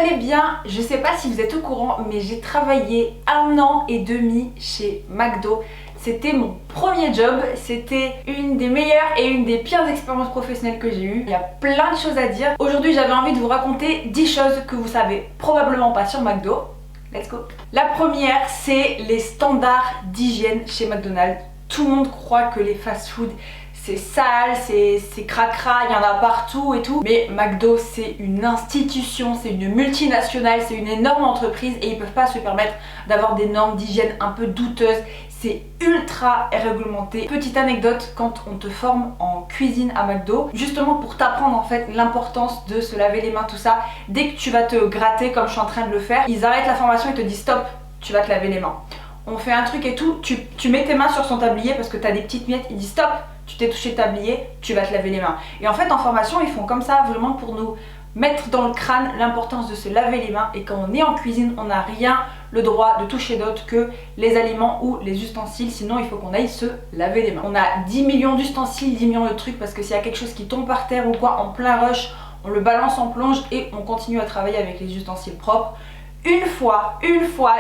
allez bien? Je sais pas si vous êtes au courant, mais j'ai travaillé 1 an et demi chez McDo. C'était mon premier job, c'était une des meilleures et une des pires expériences professionnelles que j'ai eues. Il y a plein de choses à dire. Aujourd'hui, j'avais envie de vous raconter 10 choses que vous savez probablement pas sur McDo. Let's go! La première, c'est les standards d'hygiène chez McDonald's. Tout le monde croit que les fast-food c'est sale, c'est cracra, il y en a partout et tout. Mais McDo, c'est une institution, c'est une multinationale, c'est une énorme entreprise et ils peuvent pas se permettre d'avoir des normes d'hygiène un peu douteuses. C'est ultra réglementé. Petite anecdote, quand on te forme en cuisine à McDo, justement pour t'apprendre en fait l'importance de se laver les mains, tout ça, dès que tu vas te gratter comme je suis en train de le faire, ils arrêtent la formation et te disent stop, tu vas te laver les mains. On fait un truc et tout, tu mets tes mains sur son tablier parce que t'as des petites miettes, ils disent stop, tu t'es touché le tablier, tu vas te laver les mains. Et en fait en formation ils font comme ça vraiment pour nous mettre dans le crâne l'importance de se laver les mains. Et quand on est en cuisine, on n'a rien le droit de toucher d'autre que les aliments ou les ustensiles, sinon il faut qu'on aille se laver les mains. On a 10 millions d'ustensiles, 10 millions de trucs parce que s'il y a quelque chose qui tombe par terre ou quoi en plein rush, on le balance en plonge et on continue à travailler avec les ustensiles propres. Une fois,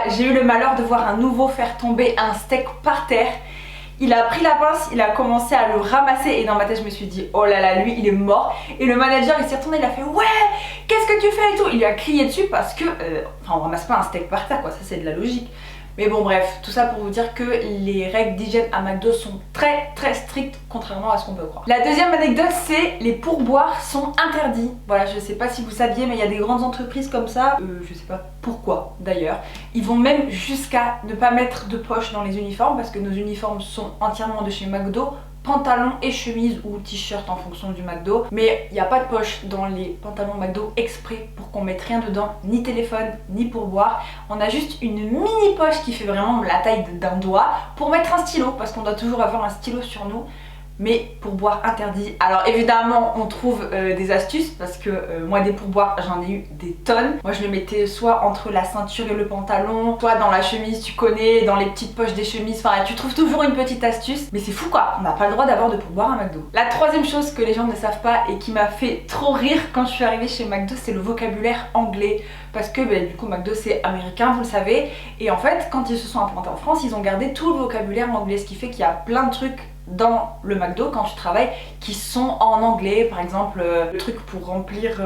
j'ai eu le malheur de voir un nouveau faire tomber un steak par terre. Il a pris la pince, il a commencé à le ramasser et dans ma tête je me suis dit oh là là, lui il est mort. Et le manager il s'est retourné, il a fait ouais, qu'est-ce que tu fais et tout. Il lui a crié dessus parce que, enfin on ramasse pas un steak par terre quoi, ça c'est de la logique. Mais bon bref, tout ça pour vous dire que les règles d'hygiène à McDo sont très strictes contrairement à ce qu'on peut croire. La deuxième anecdote, c'est les pourboires sont interdits. Voilà, je sais pas si vous saviez mais il y a des grandes entreprises comme ça, je sais pas pourquoi d'ailleurs. Ils vont même jusqu'à ne pas mettre de poche dans les uniformes parce que nos uniformes sont entièrement de chez McDo. Pantalon et chemise ou t-shirt en fonction du McDo, mais il n'y a pas de poche dans les pantalons McDo exprès pour qu'on mette rien dedans, ni téléphone ni pourboire. On a juste une mini poche qui fait vraiment la taille d'un doigt pour mettre un stylo parce qu'on doit toujours avoir un stylo sur nous. Mais pourboire interdit. Alors évidemment on trouve des astuces parce que moi des pourboires j'en ai eu des tonnes. Moi je le mettais soit entre la ceinture et le pantalon, soit dans la chemise, tu connais, dans les petites poches des chemises, enfin tu trouves toujours une petite astuce. Mais c'est fou quoi, on n'a pas le droit d'avoir de pourboire à McDo. La troisième chose que les gens ne savent pas et qui m'a fait trop rire quand je suis arrivée chez McDo, c'est le vocabulaire anglais. Parce que du coup McDo c'est américain, vous le savez. Et en fait quand ils se sont implantés en France, ils ont gardé tout le vocabulaire anglais. Ce qui fait qu'il y a plein de trucs dans le McDo quand tu travailles qui sont en anglais. Par exemple le truc pour remplir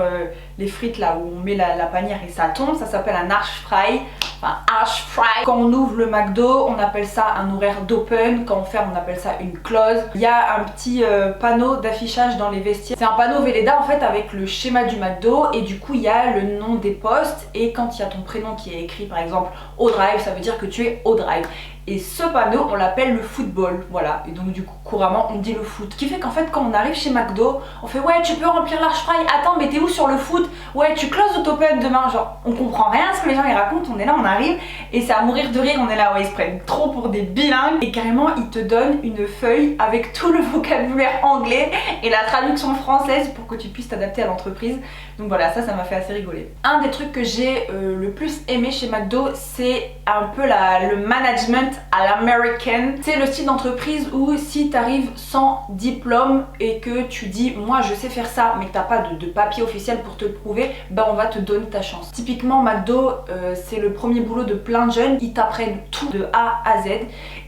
les frites là où on met la panière et ça tombe, ça s'appelle un arch fry. Enfin arch fry. Quand on ouvre le McDo on appelle ça un horaire d'open, quand on ferme on appelle ça une close. Il y a un petit panneau d'affichage dans les vestiaires. C'est un panneau Velleda en fait avec le schéma du McDo et du coup il y a le nom des postes et quand il y a ton prénom qui est écrit par exemple au drive, ça veut dire que tu es au drive. Et ce panneau, on l'appelle le football, voilà. Et donc du coup, couramment, on dit le foot. Ce qui fait qu'en fait, quand on arrive chez McDo, on fait ouais, tu peux remplir l'arch fry. Attends, mais t'es où sur le foot? Ouais, tu closes ou t'open demain? Genre, on comprend rien à ce que les gens ils racontent. On est là, on arrive et c'est à mourir de rire. On est là, ouais, ils se prennent trop pour des bilingues. Et carrément, ils te donnent une feuille avec tout le vocabulaire anglais et la traduction française pour que tu puisses t'adapter à l'entreprise. Donc voilà, ça m'a fait assez rigoler. Un des trucs que j'ai le plus aimé chez McDo, c'est un peu le management à l'américaine. C'est le style d'entreprise où si tu arrives sans diplôme et que tu dis moi je sais faire ça mais que t'as pas de papier officiel pour te le prouver, on va te donner ta chance. Typiquement McDo c'est le premier boulot de plein de jeunes, ils t'apprennent tout de A à Z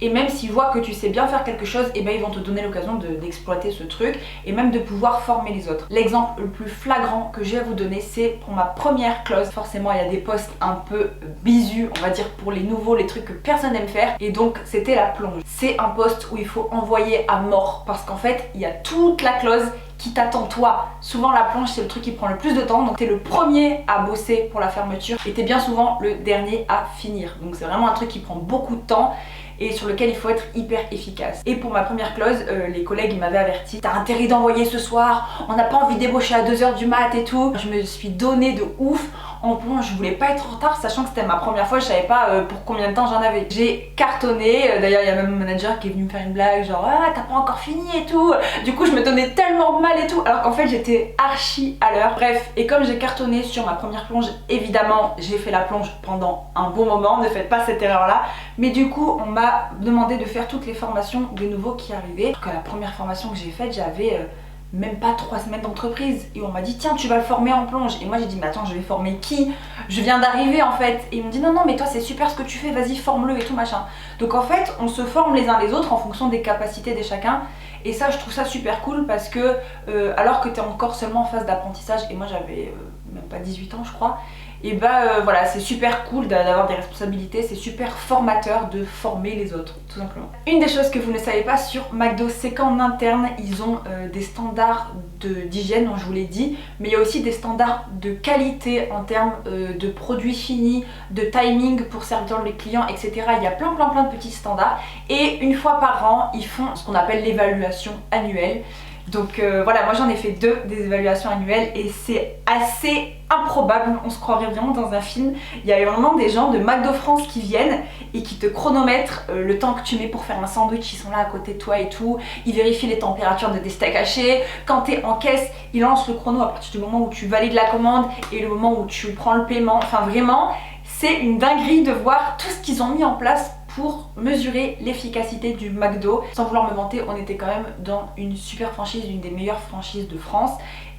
et même s'ils voient que tu sais bien faire quelque chose, ils vont te donner l'occasion d'exploiter ce truc et même de pouvoir former les autres. L'exemple le plus flagrant que j'ai à vous donner, c'est pour ma première close. Forcément il y a des postes un peu bisus, on va dire pour les nouveaux, les trucs que personne n'aime faire. Et donc c'était la plonge. C'est un poste où il faut envoyer à mort parce qu'en fait il y a toute la close qui t'attend toi. Souvent la plonge c'est le truc qui prend le plus de temps, donc t'es le premier à bosser pour la fermeture et t'es bien souvent le dernier à finir. Donc c'est vraiment un truc qui prend beaucoup de temps et sur lequel il faut être hyper efficace. Et pour ma première close, les collègues ils m'avaient averti, t'as intérêt d'envoyer ce soir, on n'a pas envie d'ébaucher à 2 h du mat et tout. Je me suis donné de ouf en plonge, je voulais pas être en retard sachant que c'était ma première fois, je savais pas pour combien de temps j'en avais. J'ai cartonné, d'ailleurs il y a même mon manager qui est venu me faire une blague genre ah t'as pas encore fini et tout. Du coup je me donnais tellement mal et tout alors qu'en fait j'étais archi à l'heure. Bref, et comme j'ai cartonné sur ma première plonge, évidemment j'ai fait la plonge pendant un bon moment, ne faites pas cette erreur là. Mais du coup on m'a demandé de faire toutes les formations des nouveaux qui arrivaient. Alors que la première formation que j'ai faite j'avais même pas 3 semaines d'entreprise et on m'a dit tiens tu vas le former en plonge et moi j'ai dit mais attends je vais former qui? Je viens d'arriver en fait et ils m'ont dit non mais toi c'est super ce que tu fais, vas-y forme-le et tout machin. Donc en fait on se forme les uns les autres en fonction des capacités de chacun et ça je trouve ça super cool parce que alors que tu es encore seulement en phase d'apprentissage et moi j'avais même pas 18 ans je crois, et voilà c'est super cool d'avoir des responsabilités, c'est super formateur de former les autres tout simplement. Une des choses que vous ne savez pas sur McDo c'est qu'en interne ils ont des standards d'hygiène dont je vous l'ai dit, mais il y a aussi des standards de qualité en termes de produits finis, de timing pour servir les clients etc. Il y a plein de petits standards et une fois par an ils font ce qu'on appelle l'évaluation annuelle. Donc voilà, moi j'en ai fait 2 des évaluations annuelles et c'est assez improbable, on se croirait vraiment dans un film. Il y a vraiment des gens de McDo France qui viennent et qui te chronomètrent le temps que tu mets pour faire un sandwich, ils sont là à côté de toi et tout, ils vérifient les températures de tes steaks hachés, quand t'es en caisse, ils lancent le chrono à partir du moment où tu valides la commande et le moment où tu prends le paiement, enfin vraiment c'est une dinguerie de voir tout ce qu'ils ont mis en place pour mesurer l'efficacité du McDo. Sans vouloir me vanter, on était quand même dans une super franchise, une des meilleures franchises de France.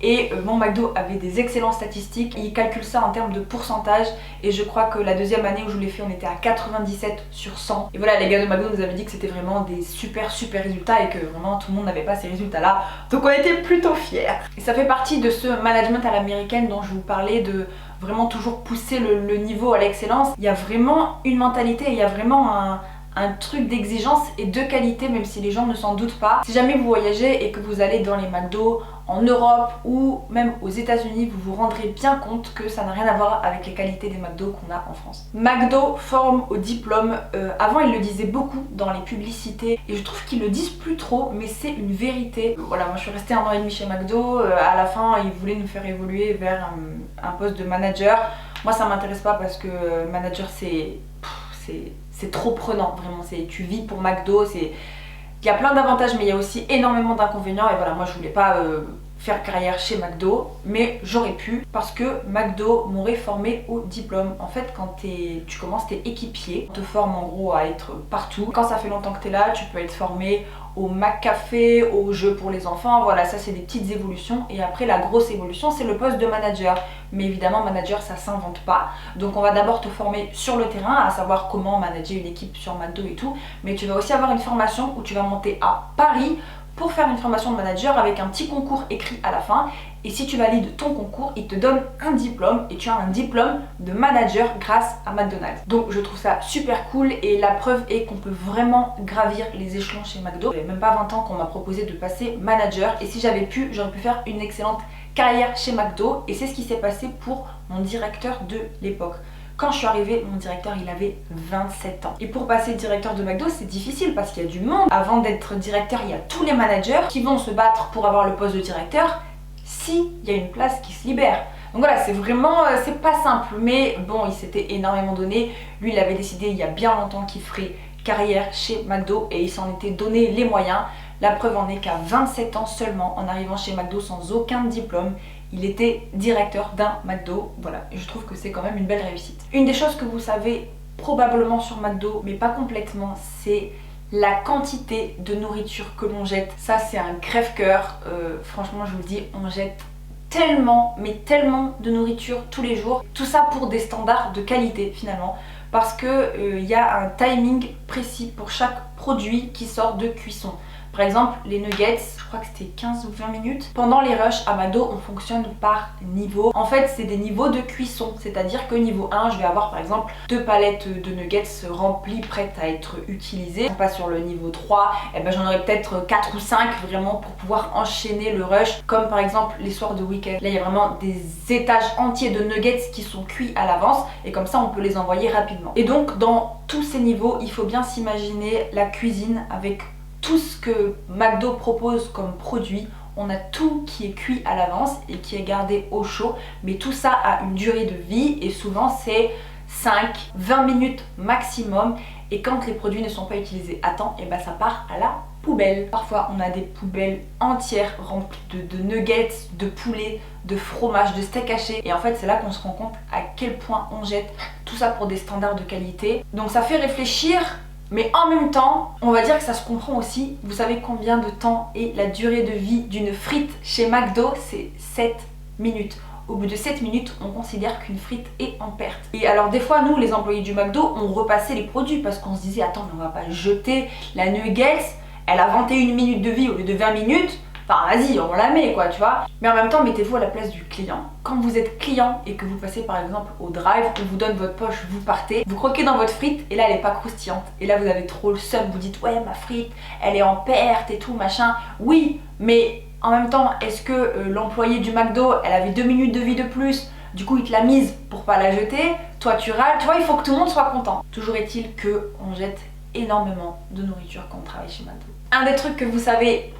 Et mon McDo avait des excellentes statistiques. Ils calculent ça en termes de pourcentage. Et je crois que la deuxième année où je l'ai fait, on était à 97 sur 100. Et voilà, les gars de McDo nous avaient dit que c'était vraiment des super résultats et que vraiment tout le monde n'avait pas ces résultats-là. Donc on était plutôt fiers. Et ça fait partie de ce management à l'américaine dont je vous parlais, de vraiment toujours pousser le niveau à l'excellence. Il y a vraiment une mentalité, il y a vraiment un truc d'exigence et de qualité, même si les gens ne s'en doutent pas. Si jamais vous voyagez et que vous allez dans les McDo en Europe ou même aux États-Unis, vous vous rendrez bien compte que ça n'a rien à voir avec les qualités des McDo qu'on a en France. McDo forme au diplôme. Avant ils le disaient beaucoup dans les publicités et je trouve qu'ils le disent plus trop, mais c'est une vérité. Voilà, moi je suis restée 1 an et demi chez McDo, à la fin ils voulaient nous faire évoluer vers un poste de manager. Moi ça m'intéresse pas parce que manager c'est trop prenant, vraiment, tu vis pour McDo, il y a plein d'avantages mais il y a aussi énormément d'inconvénients et voilà, moi je voulais pas faire carrière chez McDo, mais j'aurais pu parce que McDo m'aurait formé au diplôme. En fait quand tu commences, t'es équipier, on te forme en gros à être partout. Quand ça fait longtemps que t'es là, tu peux être formé au McCafé, aux jeux pour les enfants, voilà, ça c'est des petites évolutions. Et après la grosse évolution c'est le poste de manager, mais évidemment manager ça s'invente pas, donc on va d'abord te former sur le terrain à savoir comment manager une équipe sur McDo et tout, mais tu vas aussi avoir une formation où tu vas monter à Paris pour faire une formation de manager avec un petit concours écrit à la fin. Et si tu valides ton concours, il te donne un diplôme et tu as un diplôme de manager grâce à McDonald's. Donc je trouve ça super cool et la preuve est qu'on peut vraiment gravir les échelons chez McDo. J'avais même pas 20 ans qu'on m'a proposé de passer manager et si j'avais pu, j'aurais pu faire une excellente carrière chez McDo et c'est ce qui s'est passé pour mon directeur de l'époque. Quand je suis arrivée, mon directeur il avait 27 ans. Et pour passer directeur de McDo, c'est difficile parce qu'il y a du monde. Avant d'être directeur, il y a tous les managers qui vont se battre pour avoir le poste de directeur s'il y a une place qui se libère. Donc voilà, c'est vraiment, c'est pas simple, mais bon, il s'était énormément donné. Lui, il avait décidé il y a bien longtemps qu'il ferait carrière chez McDo et il s'en était donné les moyens. La preuve en est qu'à 27 ans seulement, en arrivant chez McDo sans aucun diplôme, il était directeur d'un McDo, voilà, et je trouve que c'est quand même une belle réussite. Une des choses que vous savez probablement sur McDo, mais pas complètement, c'est la quantité de nourriture que l'on jette. Ça c'est un crève-cœur, franchement je vous le dis, on jette tellement, mais tellement de nourriture tous les jours. Tout ça pour des standards de qualité finalement, parce que y a un timing précis pour chaque produit qui sort de cuisson. Par exemple, les nuggets, je crois que c'était 15 ou 20 minutes. Pendant les rushs à McDo, on fonctionne par niveau. En fait, c'est des niveaux de cuisson. C'est-à-dire que niveau 1, je vais avoir par exemple 2 palettes de nuggets remplies, prêtes à être utilisées. On passe sur le niveau 3, et ben j'en aurai peut-être 4 ou 5 vraiment pour pouvoir enchaîner le rush. Comme par exemple les soirs de week-end. Là, il y a vraiment des étages entiers de nuggets qui sont cuits à l'avance. Et comme ça, on peut les envoyer rapidement. Et donc, dans tous ces niveaux, il faut bien s'imaginer la cuisine avec tout ce que McDo propose comme produit. On a tout qui est cuit à l'avance et qui est gardé au chaud, mais tout ça a une durée de vie et souvent c'est 5-20 minutes maximum et quand les produits ne sont pas utilisés à temps, et ben ça part à la poubelle. Parfois on a des poubelles entières remplies de nuggets, de poulet, de fromage, de steak haché et en fait c'est là qu'on se rend compte à quel point on jette tout ça pour des standards de qualité. Donc ça fait réfléchir Mais en même temps, on va dire que ça se comprend aussi. Vous savez combien de temps est la durée de vie d'une frite chez McDo? C'est 7 minutes. Au bout de 7 minutes, on considère qu'une frite est en perte. Et alors des fois, nous, les employés du McDo, on repassait les produits parce qu'on se disait, attends, mais on va pas jeter la nuggets, elle a 21 minutes de vie au lieu de 20 minutes. Enfin, vas-y, on la met, quoi, tu vois. Mais en même temps, mettez-vous à la place du client. Quand vous êtes client et que vous passez par exemple au drive, on vous donne votre poche, vous partez, vous croquez dans votre frite et là, elle est pas croustillante. Et là, vous avez trop le seum, vous dites, ouais, ma frite, elle est en perte et tout, machin. Oui, mais en même temps, est-ce que l'employé du McDo, elle avait 2 minutes de vie de plus, du coup il te l'a mise pour pas la jeter, toi tu râles, tu vois, il faut que tout le monde soit content. Toujours est-il qu'on jette énormément de nourriture quand on travaille chez McDo. Un des trucs que vous savez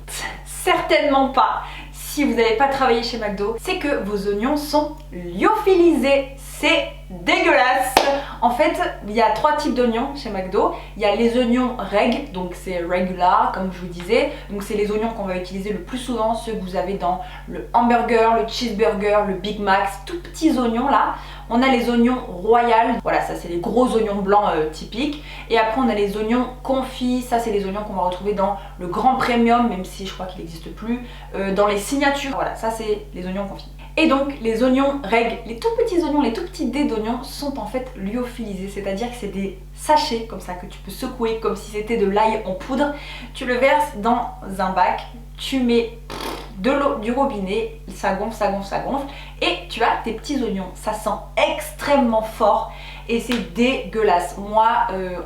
certainement pas si vous n'avez pas travaillé chez McDo, c'est que vos oignons sont lyophilisés. C'est dégueulasse. En fait, il y a 3 types d'oignons chez McDo. Il y a les oignons reg, donc c'est regular comme je vous disais. Donc c'est les oignons qu'on va utiliser le plus souvent, ceux que vous avez dans le hamburger, le cheeseburger, le Big Mac, tout petits oignons là. On a les oignons royal, voilà, ça c'est les gros oignons blancs typiques. Et après on a les oignons confits, ça c'est les oignons qu'on va retrouver dans le grand premium, même si je crois qu'il n'existe plus, dans les signatures, voilà, ça c'est les oignons confits. Et donc les oignons reg, les tout petits oignons, les tout petits dés d'oignons sont en fait lyophilisés, c'est-à-dire que c'est des sachets comme ça que tu peux secouer comme si c'était de l'ail en poudre. Tu le verses dans un bac, tu mets de l'eau du robinet, ça gonfle, ça gonfle, ça gonfle, et tu as tes petits oignons. Ça sent extrêmement fort et c'est dégueulasse. Moi,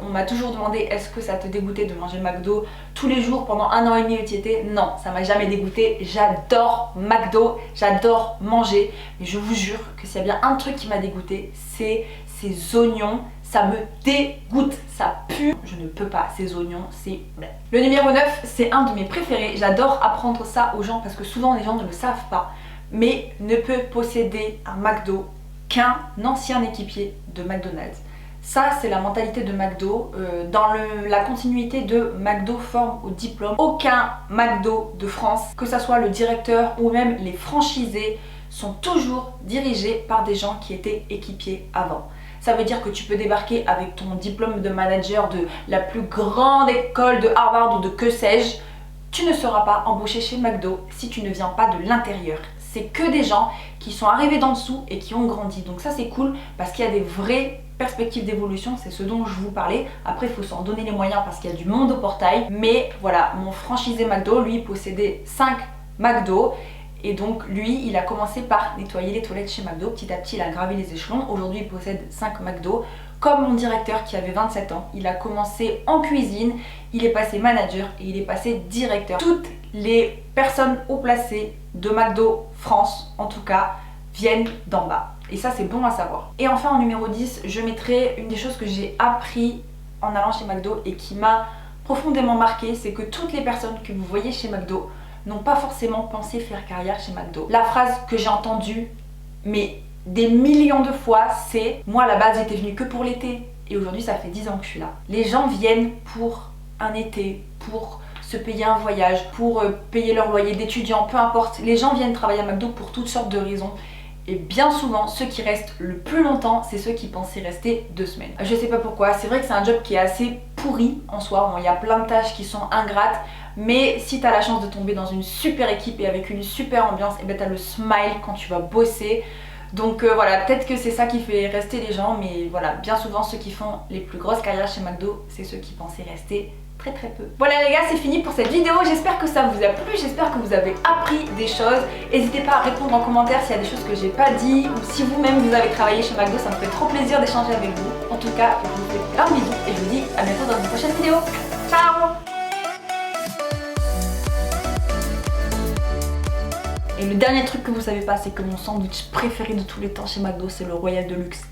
on m'a toujours demandé est-ce que ça te dégoûtait de manger McDo tous les jours pendant 1 an et demi où tu y étais. Non, ça m'a jamais dégoûté. J'adore McDo, j'adore manger, mais je vous jure que s'il y a bien un truc qui m'a dégoûté, c'est ces oignons. Ça me dégoûte, ça pue, je ne peux pas, ces oignons, c'est... Le numéro 9, c'est un de mes préférés, j'adore apprendre ça aux gens parce que souvent les gens ne le savent pas, mais ne peut posséder un McDo qu'un ancien équipier de McDonald's. Ça, c'est la mentalité de McDo. Dans la continuité de McDo forme au diplôme, aucun McDo de France, que ce soit le directeur ou même les franchisés, sont toujours dirigés par des gens qui étaient équipiers avant. Ça veut dire que tu peux débarquer avec ton diplôme de manager de la plus grande école de Harvard ou de que sais-je. Tu ne seras pas embauché chez McDo si tu ne viens pas de l'intérieur. C'est que des gens qui sont arrivés d'en dessous et qui ont grandi. Donc ça c'est cool parce qu'il y a des vraies perspectives d'évolution, c'est ce dont je vous parlais. Après il faut s'en donner les moyens parce qu'il y a du monde au portail. Mais voilà, mon franchisé McDo, lui, possédait 5 McDo. Et donc lui, il a commencé par nettoyer les toilettes chez McDo. Petit à petit, il a gravi les échelons. Aujourd'hui, il possède 5 McDo. Comme mon directeur qui avait 27 ans, il a commencé en cuisine, il est passé manager et il est passé directeur. Toutes les personnes haut placées de McDo France, en tout cas, viennent d'en bas. Et ça, c'est bon à savoir. Et enfin, en numéro 10, je mettrai une des choses que j'ai appris en allant chez McDo et qui m'a profondément marqué, c'est que toutes les personnes que vous voyez chez McDo n'ont pas forcément pensé faire carrière chez McDo. La phrase que j'ai entendue, mais des millions de fois, c'est « Moi à la base j'étais venue que pour l'été et aujourd'hui ça fait 10 ans que je suis là ». Les gens viennent pour un été, pour se payer un voyage, pour payer leur loyer d'étudiant, peu importe. Les gens viennent travailler à McDo pour toutes sortes de raisons. Et bien souvent, ceux qui restent le plus longtemps, c'est ceux qui pensaient rester 2 semaines. Je sais pas pourquoi, c'est vrai que c'est un job qui est assez pourri en soi. Bon, il y a plein de tâches qui sont ingrates, mais si tu as la chance de tomber dans une super équipe et avec une super ambiance, et ben tu as le smile quand tu vas bosser. Donc voilà, peut-être que c'est ça qui fait rester les gens, mais voilà, bien souvent ceux qui font les plus grosses carrières chez McDo, c'est ceux qui pensaient rester très peu. Voilà les gars, c'est fini pour cette vidéo, j'espère que ça vous a plu, j'espère que vous avez appris des choses. N'hésitez pas à répondre en commentaire s'il y a des choses que j'ai pas dit ou si vous-même vous avez travaillé chez McDo, ça me fait trop plaisir d'échanger avec vous. En tout cas, je vous fais plein de bisous et je vous dis à bientôt dans une prochaine vidéo. Ciao! Et le dernier truc que vous savez pas, c'est que mon sandwich préféré de tous les temps chez McDo, c'est le Royal Deluxe.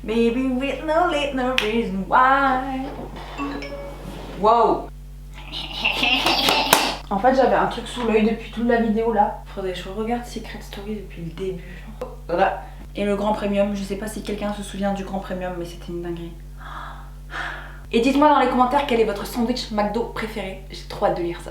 Baby with no reason why. Wow. En fait j'avais un truc sous l'œil depuis toute la vidéo là. Faudrait que je regarde Secret Story depuis le début. Voilà. Et le Grand Premium, je sais pas si quelqu'un se souvient du Grand Premium, mais c'était une dinguerie. Et dites-moi dans les commentaires quel est votre sandwich McDo préféré. J'ai trop hâte de lire ça.